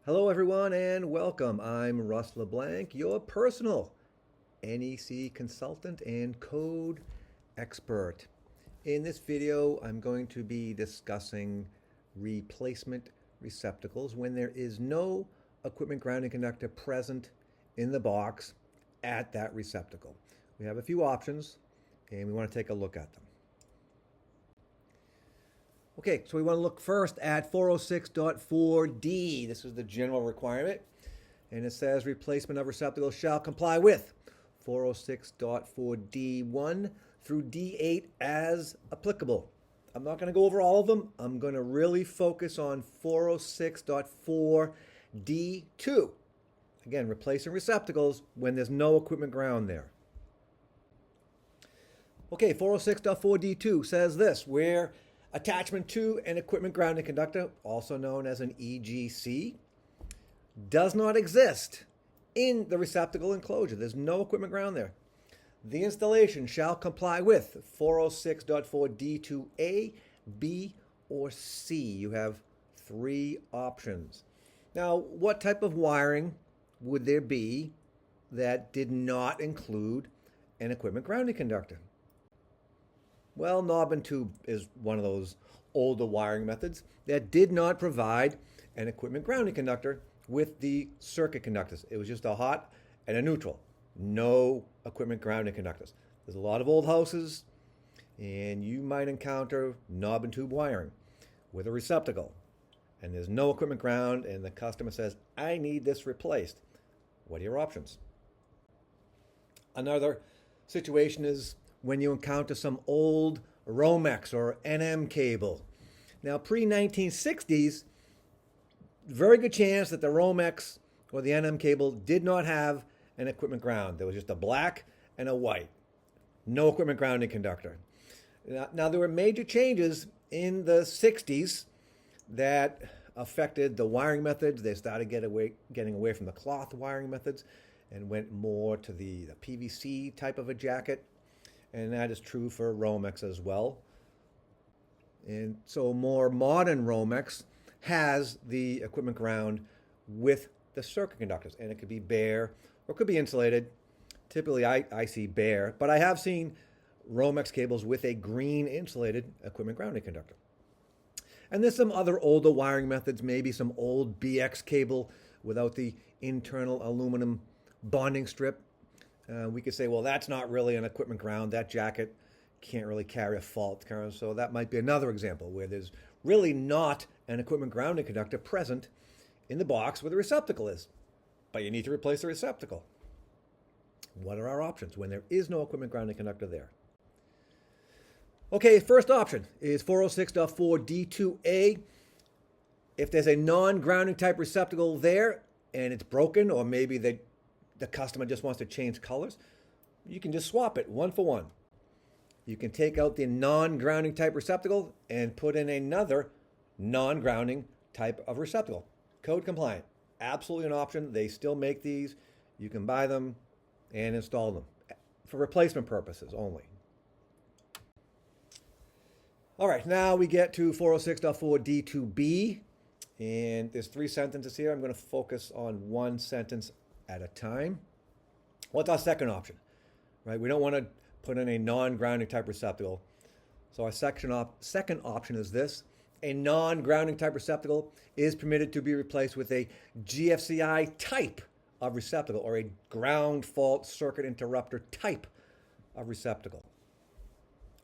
Hello, everyone, and welcome. I'm Russ LeBlanc, your personal NEC consultant and code expert. In this video, I'm going to be discussing replacement receptacles when there is no equipment grounding conductor present in the box at that receptacle. We have a few options, and we want to take a look at them. Okay, so we want to look first at 406.4D. This is the general requirement, and it says replacement of receptacles shall comply with 406.4D1 through D8 as applicable. I'm not going to go over all of them. I'm going to really focus on 406.4D2. Again, replacing receptacles when there's no equipment ground there. Okay, 406.4D2 says this, where attachment to an equipment grounding conductor, also known as an EGC, does not exist in the receptacle enclosure. There's no equipment ground there. The installation shall comply with 406.4D2A, B, or C. You have three options. Now, what type of wiring would there be that did not include an equipment grounding conductor? Well, knob and tube is one of those older wiring methods that did not provide an equipment grounding conductor with the circuit conductors. It was just a hot and a neutral. No equipment grounding conductors. There's a lot of old houses, and you might encounter knob and tube wiring with a receptacle, and there's no equipment ground, and the customer says, I need this replaced. What are your options? Another situation is when you encounter some old Romex or NM cable. Now, pre-1960s, very good chance that the Romex or the NM cable did not have an equipment ground. There was just a black and a white. No equipment grounding conductor. Now there were major changes in the 60s that affected the wiring methods. They started getting away from the cloth wiring methods and went more to the PVC type of a jacket. And that is true for Romex as well. And so more modern Romex has the equipment ground with the circuit conductors. And it could be bare or it could be insulated. Typically I see bare, but I have seen Romex cables with a green insulated equipment grounding conductor. And there's some other older wiring methods, maybe some old BX cable without the internal aluminum bonding strip. We could say, well, that's not really an equipment ground. That jacket can't really carry a fault. So that might be another example where there's really not an equipment grounding conductor present in the box where the receptacle is. But you need to replace the receptacle. What are our options when there is no equipment grounding conductor there? Okay, first option is 406.4D2A. If there's a non-grounding type receptacle there and it's broken, or maybe the customer just wants to change colors, you can just swap it one for one. You can take out the non-grounding type receptacle and put in another non-grounding type of receptacle. Code compliant. Absolutely an option. They still make these. You can buy them and install them for replacement purposes only. All right, now we get to 406.4D2B, and there's three sentences here. I'm going to focus on one sentence at a time. What's our second option? Right, we don't want to put in a non-grounding type receptacle. So our second option is this. A non-grounding type receptacle is permitted to be replaced with a GFCI type of receptacle or a ground fault circuit interrupter type of receptacle.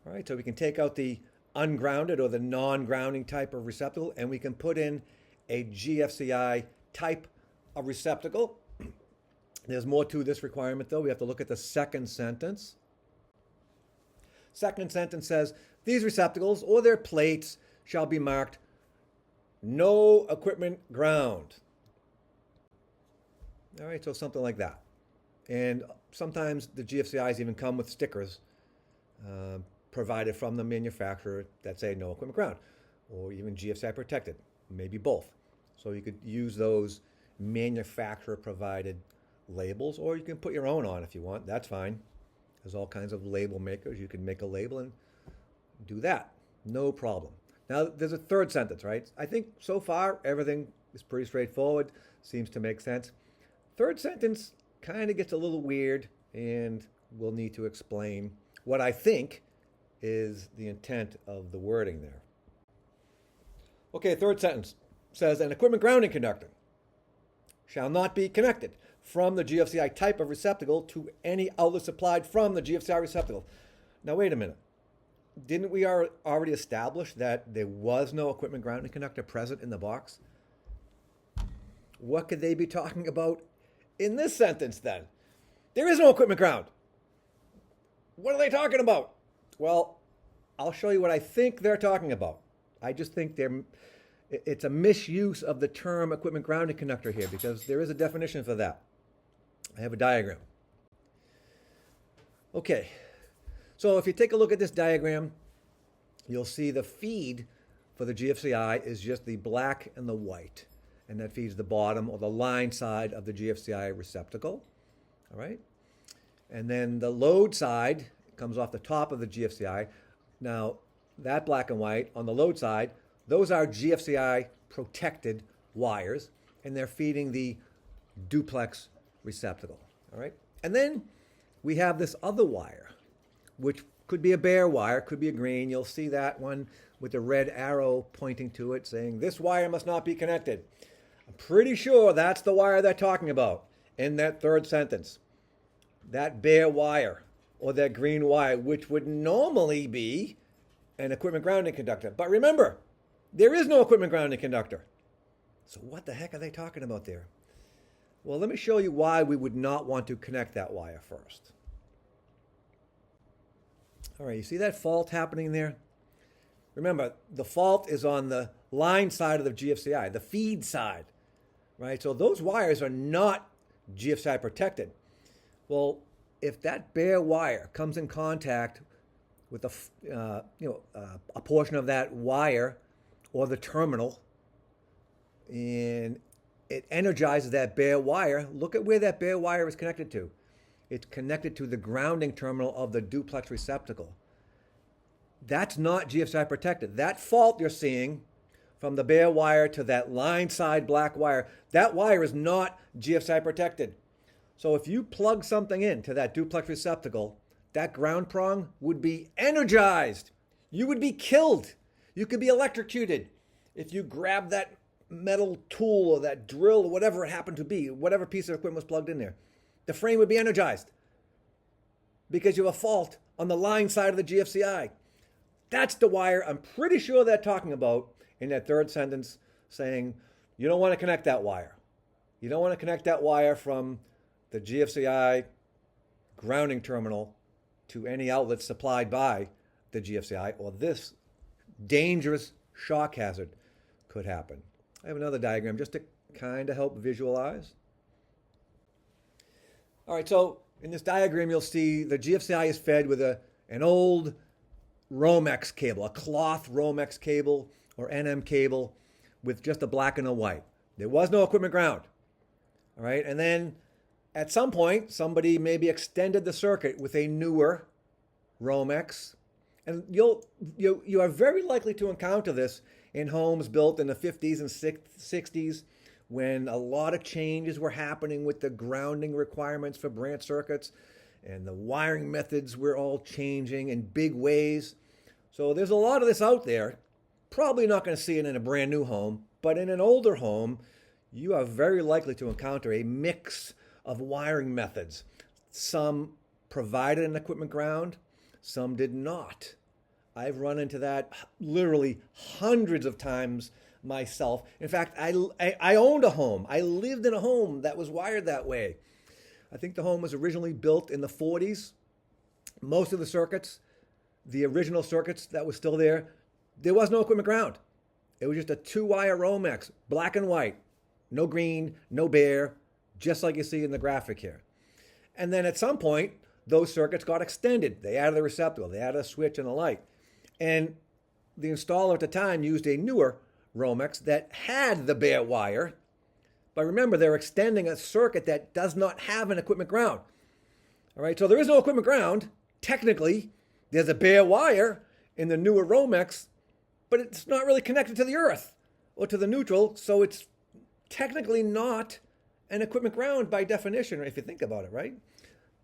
All right, so we can take out the ungrounded or the non-grounding type of receptacle and we can put in a GFCI type of receptacle. There's more to this requirement, though. We have to look at the second sentence. Second sentence says, these receptacles or their plates shall be marked no equipment ground. All right, so something like that. And sometimes the GFCIs even come with stickers provided from the manufacturer that say no equipment ground, or even GFCI-protected, maybe both. So you could use those manufacturer-provided labels, or you can put your own on if you want. That's fine. There's all kinds of label makers. You can make a label and do that. No problem. Now, there's a third sentence, right? I think so far everything is pretty straightforward, seems to make sense. Third sentence kind of gets a little weird, and we'll need to explain what I think is the intent of the wording there. Okay, third sentence says an equipment grounding conductor shall not be connected from the GFCI type of receptacle to any outlet supplied from the GFCI receptacle. Now, wait a minute. Didn't we already establish that there was no equipment grounding conductor present in the box? What could they be talking about in this sentence then? There is no equipment ground. What are they talking about? Well, I'll show you what I think they're talking about. I just think it's a misuse of the term equipment grounding conductor here, because there is a definition for that. I have a diagram. Okay, so if you take a look at this diagram, you'll see the feed for the GFCI is just the black and the white, and that feeds the bottom or the line side of the GFCI receptacle. All right, and then the load side comes off the top of the GFCI. Now, that black and white on the load side, those are GFCI-protected wires, and they're feeding the duplex receptacle. All right, and then we have this other wire, which could be a bare wire, could be a green. You'll see that one with the red arrow pointing to it saying, this wire must not be connected. I'm pretty sure that's the wire they're talking about in that third sentence. That bare wire or that green wire, which would normally be an equipment grounding conductor. But remember, there is no equipment grounding conductor. So what the heck are they talking about there? Well, let me show you why we would not want to connect that wire first. All right, you see that fault happening there? Remember, the fault is on the line side of the GFCI, the feed side, right? So those wires are not GFCI protected. Well, if that bare wire comes in contact with a portion of that wire or the terminal, and it energizes that bare wire, look at where that bare wire is connected to. It's connected to the grounding terminal of the duplex receptacle. That's not GFCI protected. That fault you're seeing from the bare wire to that line side black wire, that wire is not GFCI protected. So if you plug something into that duplex receptacle, that ground prong would be energized. You would be killed. You could be electrocuted if you grab that metal tool or that drill or whatever it happened to be, whatever piece of equipment was plugged in there. The frame would be energized because you have a fault on the line side of the GFCI. That's the wire I'm pretty sure they're talking about in that third sentence, saying you don't want to connect that wire. You don't want to connect that wire from the GFCI grounding terminal to any outlet supplied by the GFCI, or this dangerous shock hazard could happen. I have another diagram just to kind of help visualize. All right, so in this diagram, you'll see the GFCI is fed with an old Romex cable, a cloth Romex cable or NM cable with just a black and a white. There was no equipment ground. All right, and then at some point, somebody maybe extended the circuit with a newer Romex, and you are very likely to encounter this in homes built in the 50s and 60s, when a lot of changes were happening with the grounding requirements for branch circuits, and the wiring methods were all changing in big ways. So there's a lot of this out there. Probably not going to see it in a brand new home, but in an older home, you are very likely to encounter a mix of wiring methods. Some provided an equipment ground, some did not. I've run into that literally hundreds of times myself. In fact, I owned a home. I lived in a home that was wired that way. I think the home was originally built in the 40s. Most of the circuits, the original circuits that was still there was no equipment ground. It was just a 2-wire Romex, black and white, no green, no bare, just like you see in the graphic here. And then at some point, those circuits got extended. They added a receptacle, they added a switch and a light. And the installer at the time used a newer Romex that had the bare wire. But remember, they're extending a circuit that does not have an equipment ground. All right, so there is no equipment ground. Technically, there's a bare wire in the newer Romex, but it's not really connected to the earth or to the neutral, so it's technically not an equipment ground by definition, if you think about it, right?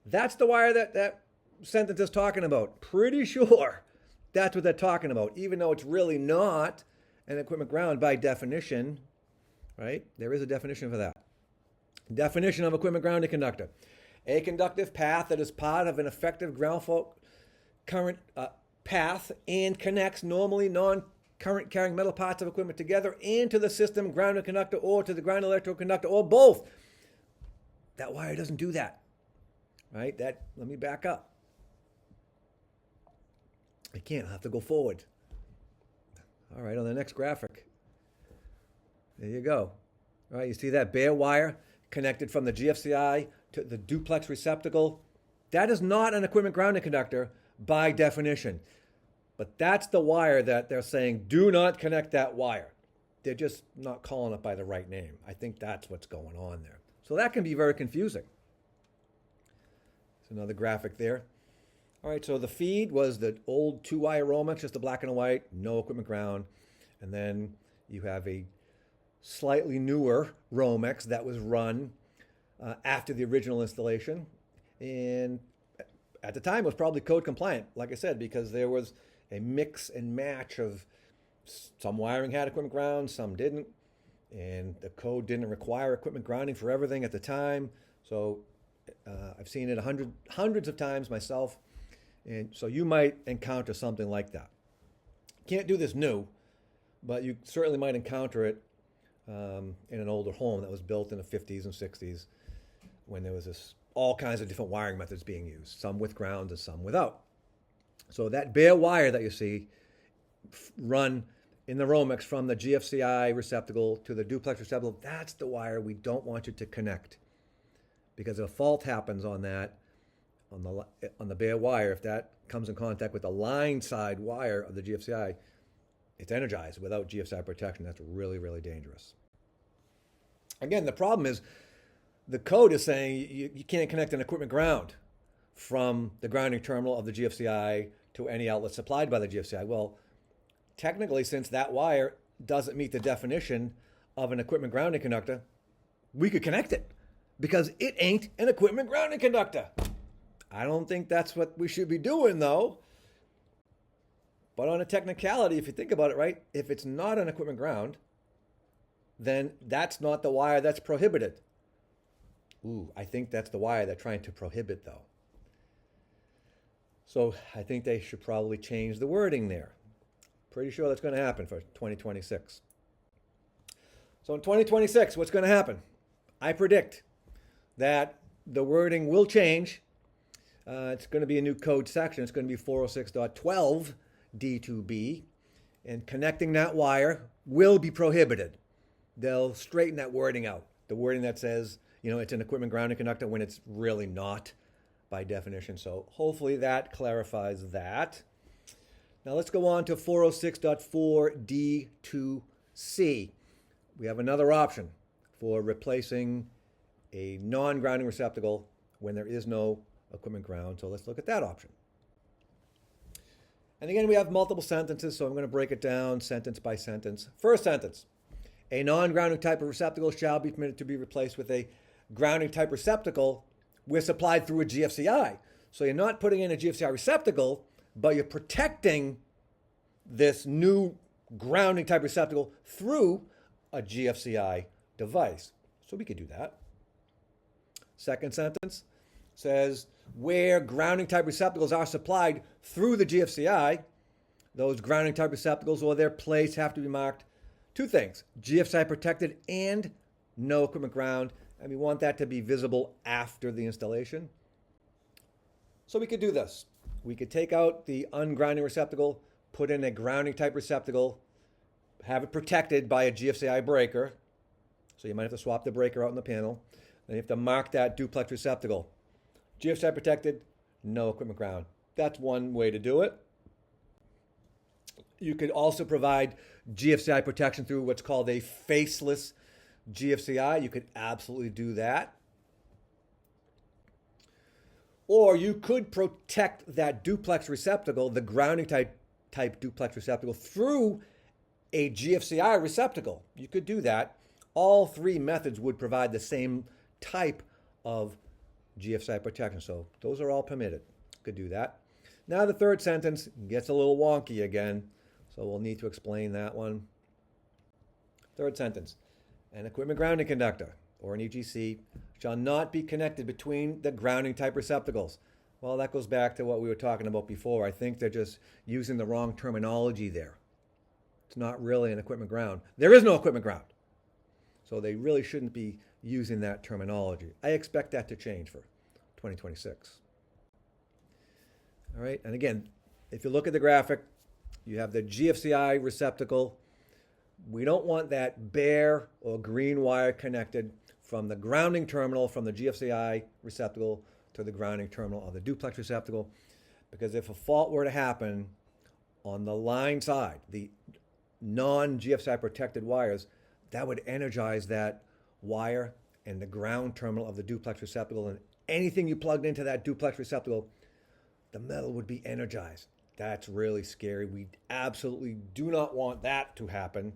That's the wire that sentence is talking about. Pretty sure that's what they're talking about, even though it's really not an equipment ground by definition, right? There is a definition for that. Definition of equipment grounding conductor. A conductive path that is part of an effective ground fault current path and connects normally non-current carrying metal parts of equipment together and to the system grounding conductor or to the ground electrical conductor or both. That wire doesn't do that, right? Let me back up. I can't. I'll have to go forward. All right, on the next graphic. There you go. All right, you see that bare wire connected from the GFCI to the duplex receptacle? That is not an equipment grounding conductor by definition. But that's the wire that they're saying, do not connect that wire. They're just not calling it by the right name. I think that's what's going on there. So that can be very confusing. There's another graphic there. All right, so the feed was the old 2-wire Romex, just the black and white, no equipment ground. And then you have a slightly newer Romex that was run after the original installation. And at the time, it was probably code compliant, like I said, because there was a mix and match of some wiring had equipment ground, some didn't. And the code didn't require equipment grounding for everything at the time. So I've seen it hundreds of times myself. And so you might encounter something like that. Can't do this new, but you certainly might encounter it in an older home that was built in the 50s and 60s when there was all kinds of different wiring methods being used, some with grounds and some without. So that bare wire that you see run in the Romex from the GFCI receptacle to the duplex receptacle, that's the wire we don't want you to connect. Because if a fault happens on that, on the bare wire, if that comes in contact with the line side wire of the GFCI, it's energized without GFCI protection. That's really, really dangerous. Again, the problem is the code is saying you can't connect an equipment ground from the grounding terminal of the GFCI to any outlet supplied by the GFCI. Well, technically, since that wire doesn't meet the definition of an equipment grounding conductor, we could connect it because it ain't an equipment grounding conductor. I don't think that's what we should be doing, though. But on a technicality, if you think about it, right, if it's not an equipment ground, then that's not the wire that's prohibited. Ooh, I think that's the wire they're trying to prohibit, though. So I think they should probably change the wording there. Pretty sure that's going to happen for 2026. So in 2026, what's going to happen? I predict that the wording will change. It's going to be a new code section. It's going to be 406.12 D2B. And connecting that wire will be prohibited. They'll straighten that wording out. The wording that says, it's an equipment grounding conductor when it's really not by definition. So hopefully that clarifies that. Now let's go on to 406.4 D2C. We have another option for replacing a non-grounding receptacle when there is no equipment ground. So let's look at that option. And again, we have multiple sentences, so I'm going to break it down sentence by sentence. First sentence, a non-grounding type of receptacle shall be permitted to be replaced with a grounding type receptacle where supplied through a GFCI. So you're not putting in a GFCI receptacle, but you're protecting this new grounding type receptacle through a GFCI device. So we could do that. Second sentence says, where grounding type receptacles are supplied through the GFCI, those grounding type receptacles or their place have to be marked two things, GFCI protected and no equipment ground. And we want that to be visible after the installation. So we could do this. We could take out the ungrounding receptacle, put in a grounding type receptacle, have it protected by a GFCI breaker. So you might have to swap the breaker out in the panel. Then you have to mark that duplex receptacle. GFCI protected, no equipment ground. That's one way to do it. You could also provide GFCI protection through what's called a faceless GFCI. You could absolutely do that. Or you could protect that duplex receptacle, the grounding type duplex receptacle, through a GFCI receptacle. You could do that. all three methods would provide the same type of GFCI protection. So those are all permitted. Could do that. Now the third sentence gets a little wonky again, so we'll need to explain that one. Third sentence, an equipment grounding conductor, or an EGC, shall not be connected between the grounding type receptacles. Well, that goes back to what we were talking about before. I think they're just using the wrong terminology there. It's not really an equipment ground. There is no equipment ground. So they really shouldn't be using that terminology. I expect that to change for 2026. All right, and again, if you look at the graphic, you have the GFCI receptacle. We don't want that bare or green wire connected from the grounding terminal from the GFCI receptacle to the grounding terminal of the duplex receptacle, because if a fault were to happen on the line side, the non-GFCI protected wires, that would energize that wire and the ground terminal of the duplex receptacle, and anything you plugged into that duplex receptacle, the metal would be energized. That's really scary. We absolutely do not want that to happen.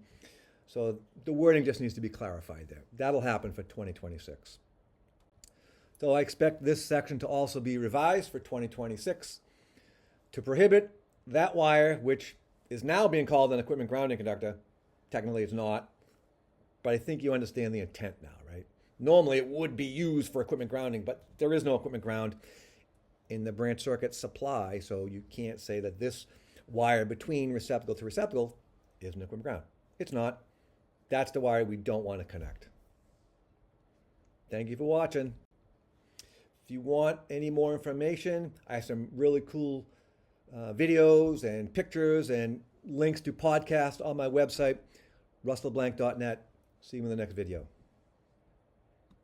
So the wording just needs to be clarified there. That'll happen for 2026. So I expect this section to also be revised for 2026 to prohibit that wire, which is now being called an equipment grounding conductor. Technically it's not, but I think you understand the intent now, right? Normally it would be used for equipment grounding, but there is no equipment ground in the branch circuit supply, so you can't say that this wire between receptacle to receptacle is an equipment ground. It's not. That's the wire we don't want to connect. Thank you for watching. If you want any more information, I have some really cool videos and pictures and links to podcasts on my website, russellblank.net. See you in the next video.